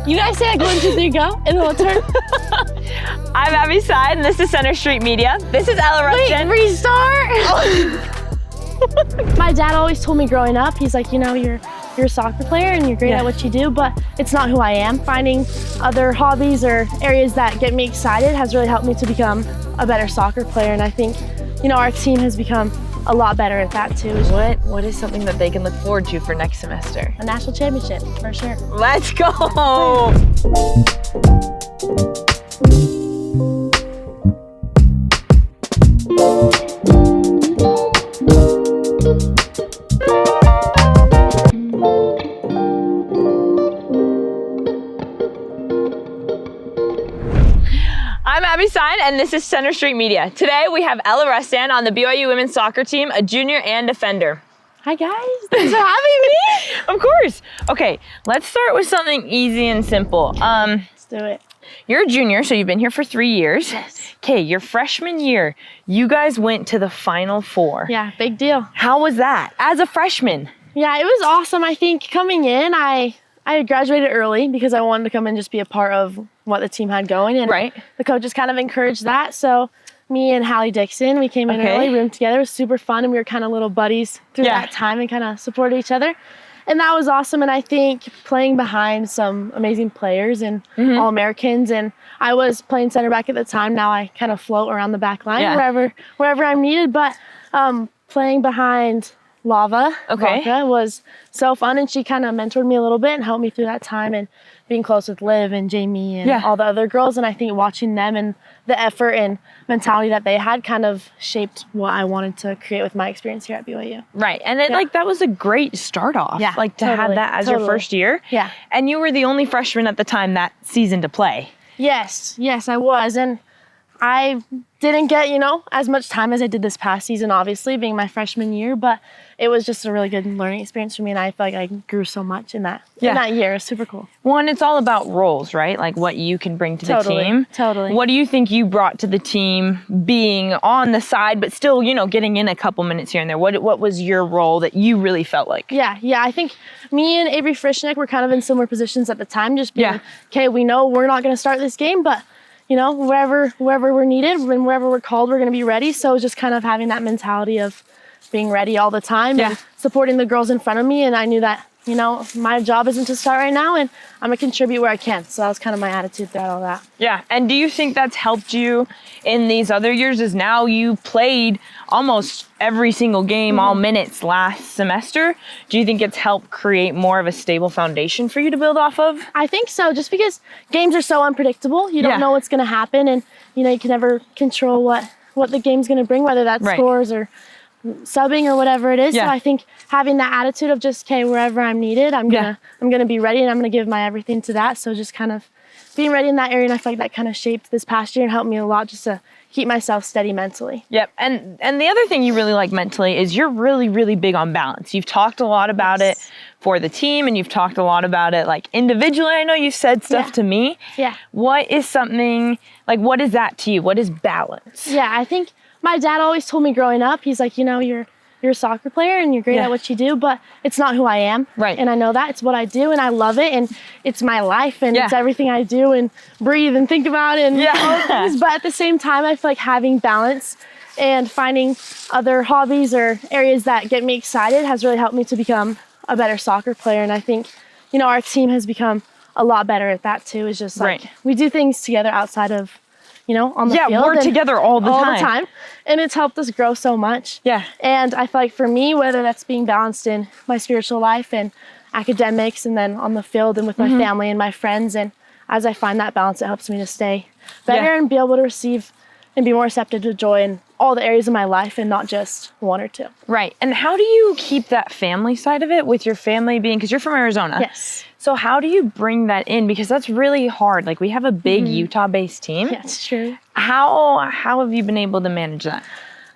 You guys say like 1, 2, 3, go, and then we'll turn. I'm Abbi Sine, and this is Center Street Media. This is Rustand. Wait, restart. My dad always told me growing up, he's like, you're a soccer player and you're great at what you do, but it's not who I am. Finding other hobbies or areas that get me excited has really helped me to become a better soccer player, and I think, our team has become a lot better at that too. What is something that they can look forward to for next semester? A national championship, for sure. Let's go! I'm Abbi Sine, and this is Center Street Media. Today we have Rustand on the BYU women's soccer team, a junior and defender. Hi guys, thanks for having me. Of course. Okay, let's start with something easy and simple. Let's do it. You're a junior, so you've been here for 3 years. Yes. Okay, your freshman year, you guys went to the Final Four. Yeah, big deal. How was that as a freshman? Yeah, it was awesome. I think coming in, I had graduated early because I wanted to come and just be a part of what the team had going, and the coaches kind of encouraged that. So me and Hallie Dixon, we came in early, roomed together. It was super fun, and we were kind of little buddies through that time and kind of supported each other. And that was awesome. And I think playing behind some amazing players and All-Americans, and I was playing center back at the time. Now I kind of float around the back line wherever I'm needed. But playing behind Lava was so fun, and she kind of mentored me a little bit and helped me through that time, and being close with Liv and Jamie and all the other girls. And I think watching them and the effort and mentality that they had kind of shaped what I wanted to create with my experience here at BYU. Right, and that was a great start off. Yeah, to have that as your first year. Yeah, and you were the only freshman at the time that season to play. Yes, I was, and I didn't get, as much time as I did this past season, obviously, being my freshman year, but it was just a really good learning experience for me, and I feel like I grew so much in that year. It was super cool. Well, and it's all about roles, right? Like what you can bring to the team. Totally. What do you think you brought to the team being on the side, but still, getting in a couple minutes here and there? What was your role that you really felt like? Yeah, I think me and Avery Frischneck were kind of in similar positions at the time, just being, okay, we know we're not going to start this game, but wherever we're needed and wherever we're called, we're going to be ready. So just kind of having that mentality of being ready all the time and supporting the girls in front of me. And I knew that, my job isn't to start right now, and I'm going to contribute where I can. So that was kind of my attitude throughout all that. Yeah. And do you think that's helped you in these other years, as now you played almost every single game, all minutes last semester? Do you think it's helped create more of a stable foundation for you to build off of? I think so, just because games are so unpredictable. You don't know what's going to happen, and, you can never control what the game's going to bring, whether that's scores or subbing or whatever it is. So I think having that attitude of just, okay, wherever I'm needed, I'm gonna be ready, and I'm gonna give my everything to that. So just kind of being ready in that area, and I feel like that kind of shaped this past year and helped me a lot just to keep myself steady mentally. Yep, and the other thing you really like mentally is you're really, really big on balance. You've talked a lot about it for the team, and you've talked a lot about it like individually. I know you've said stuff to me. Yeah. What is something, what is that to you? What is balance? Yeah, I think my dad always told me growing up, he's like, you're a soccer player and you're great at what you do, but it's not who I am. Right. And I know that. It's what I do, and I love it, and it's my life, and it's everything I do and breathe and think about and all things. But at the same time, I feel like having balance and finding other hobbies or areas that get me excited has really helped me to become a better soccer player. And I think, our team has become a lot better at that too. It's just we do things together outside of on the field. Yeah, we're together all the time. And it's helped us grow so much. Yeah. And I feel like for me, whether that's being balanced in my spiritual life and academics, and then on the field and with my family and my friends, and as I find that balance, it helps me to stay better and be able to receive and be more receptive to joy in all the areas of my life and not just one or two. Right. And how do you keep that family side of it with your family being, because you're from Arizona? Yes. So how do you bring that in? Because that's really hard. We have a big Utah-based team. Yeah, it's true. How have you been able to manage that?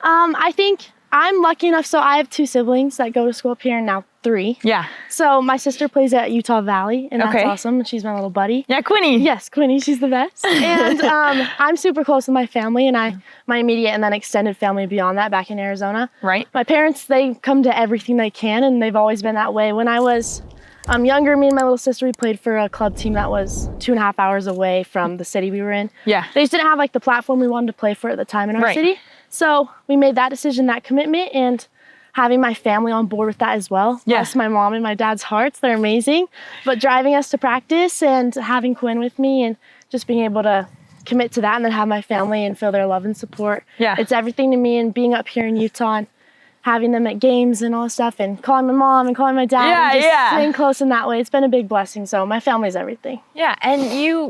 I think I'm lucky enough. So I have 2 siblings that go to school up here, and now 3. Yeah. So my sister plays at Utah Valley, and that's awesome. She's my little buddy. Yeah, Quinny. Yes, Quinny. She's the best. And I'm super close with my family, and my immediate and then extended family beyond that back in Arizona. Right. My parents, they come to everything they can, and they've always been that way. When I was younger, me and my little sister, we played for a club team that was 2.5 hours away from the city we were in. Yeah. They just didn't have like the platform we wanted to play for at the time in our city. So we made that decision, that commitment, and having my family on board with that as well. Yes, my mom and my dad's hearts, they're amazing. But driving us to practice and having Quinn with me and just being able to commit to that and then have my family and feel their love and support. Yeah. It's everything to me, and being up here in Utah and having them at games and all that stuff and calling my mom and calling my dad and just staying close in that way. It's been a big blessing. So my family's everything. Yeah, and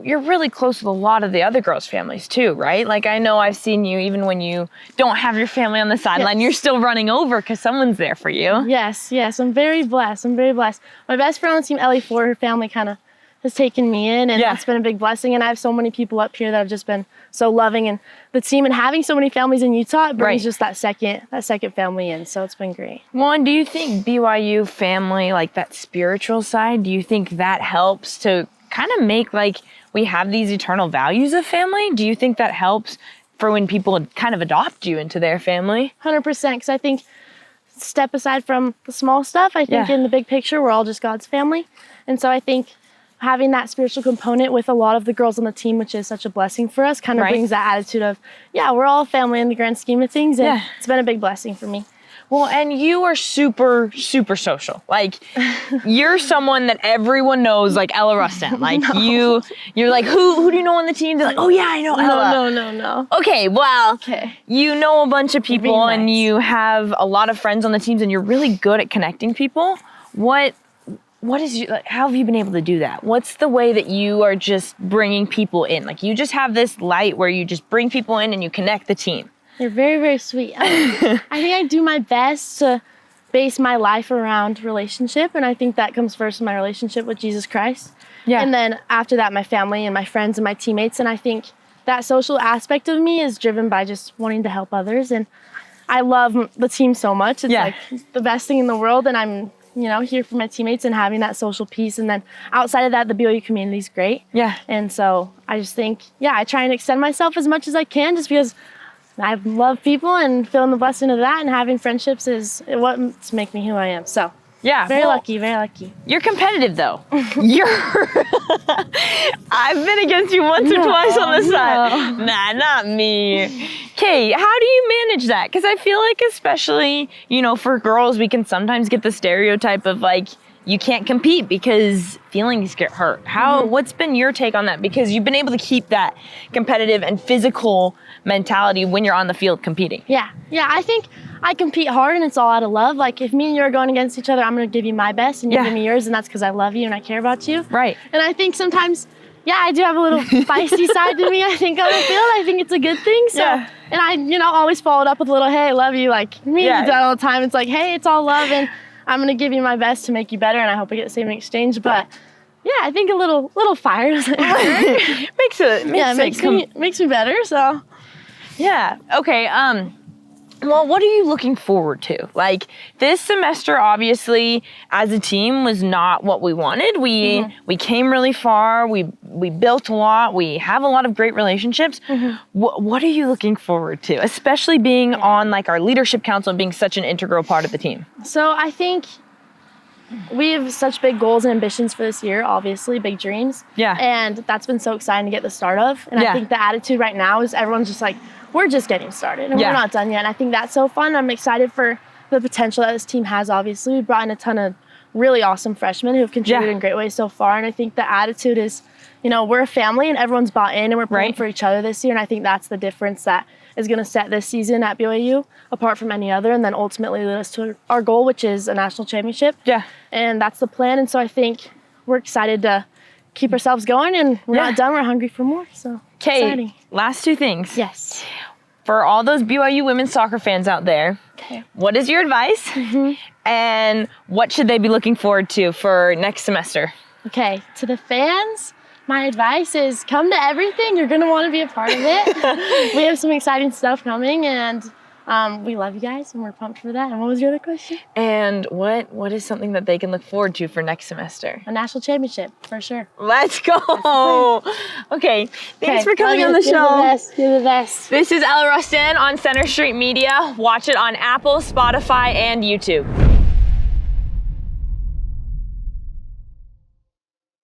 you're really close with a lot of the other girls' families too, right? Like I know I've seen you even when you don't have your family on the sideline, you're still running over because someone's there for you. Yes, I'm very blessed. My best friend on the team, Ellie, her family kind of has taken me in, and that's been a big blessing. And I have so many people up here that have just been so loving, and the team, and having so many families in Utah, it brings just that second family in. So it's been great. Well, and do you think BYU family, like that spiritual side, do you think that helps to kind of make like we have these eternal values of family? Do you think that helps for when people kind of adopt you into their family? 100%, because I think step aside from the small stuff, I think in the big picture, we're all just God's family. And so I think having that spiritual component with a lot of the girls on the team, which is such a blessing for us, kind of brings that attitude of, we're all family in the grand scheme of things. And it's been a big blessing for me. Well, and you are super, super social. Like, you're someone that everyone knows, like Ella Rustand. Like, you're like, who do you know on the team? They're like, oh yeah, I know Ella. No. Okay, well, you know a bunch of people, and you have a lot of friends on the teams, and you're really good at connecting people. What is how have you been able to do that? What's the way that you are just bringing people in? Like, you just have this light where you just bring people in and you connect the team. You're very, very sweet. I think I do my best to base my life around relationship, and I think that comes first in my relationship with Jesus Christ. Yeah. And then after that, my family and my friends and my teammates. And I think that social aspect of me is driven by just wanting to help others. And I love the team so much. It's like the best thing in the world, and I'm here for my teammates and having that social piece. And then outside of that, the BYU community is great. Yeah. And so I just think, I try and extend myself as much as I can, just because I love people, and feeling the blessing of that and having friendships is what's make me who I am. So very lucky. You're competitive though. I've been against you once or twice on the side. Nah, not me. Okay, how do you manage that? Because I feel like, especially, for girls, we can sometimes get the stereotype of like, you can't compete because feelings get hurt. What's been your take on that? Because you've been able to keep that competitive and physical mentality when you're on the field competing. Yeah, I think I compete hard, and it's all out of love. Like, if me and you are going against each other, I'm going to give you my best, and you give me yours, and that's because I love you and I care about you. Right. And I think sometimes, I do have a little feisty side to me, I think, on the field. I think it's a good thing. So, and I, always followed up with a little, hey, I love you. Like, me do that all the time. It's like, hey, it's all love, and I'm going to give you my best to make you better, and I hope I get the same in exchange. But I think a little fire doesn't hurt. makes me better. So okay. Well, what are you looking forward to? Like, this semester, obviously, as a team, was not what we wanted. We came really far. We built a lot. We have a lot of great relationships. What are you looking forward to, especially being on like our leadership council and being such an integral part of the team? So I think we have such big goals and ambitions for this year, obviously, big dreams. Yeah. And that's been so exciting to get the start of. And I think the attitude right now is everyone's just like, we're just getting started, and we're not done yet. And I think that's so fun. I'm excited for the potential that this team has, obviously. We brought in a ton of really awesome freshmen who have contributed in great ways so far. And I think the attitude is, we're a family, and everyone's bought in, and we're playing for each other this year. And I think that's the difference that is going to set this season at BYU apart from any other, and then ultimately lead us to our goal, which is a national championship. Yeah. And that's the plan. And so I think we're excited to keep ourselves going, and we're not done. We're hungry for more. So exciting. Last two things. Yes. For all those BYU women's soccer fans out there, what is your advice? And what should they be looking forward to for next semester? Okay, to the fans, my advice is come to everything. You're going to want to be a part of it. We have some exciting stuff coming, and we love you guys, and we're pumped for that. And what was your other question? And what is something that they can look forward to for next semester? A national championship, for sure. Let's go. Okay, thanks for coming on the show. You're the best. This is Ella Rustand on Center Street Media. Watch it on Apple, Spotify, and YouTube.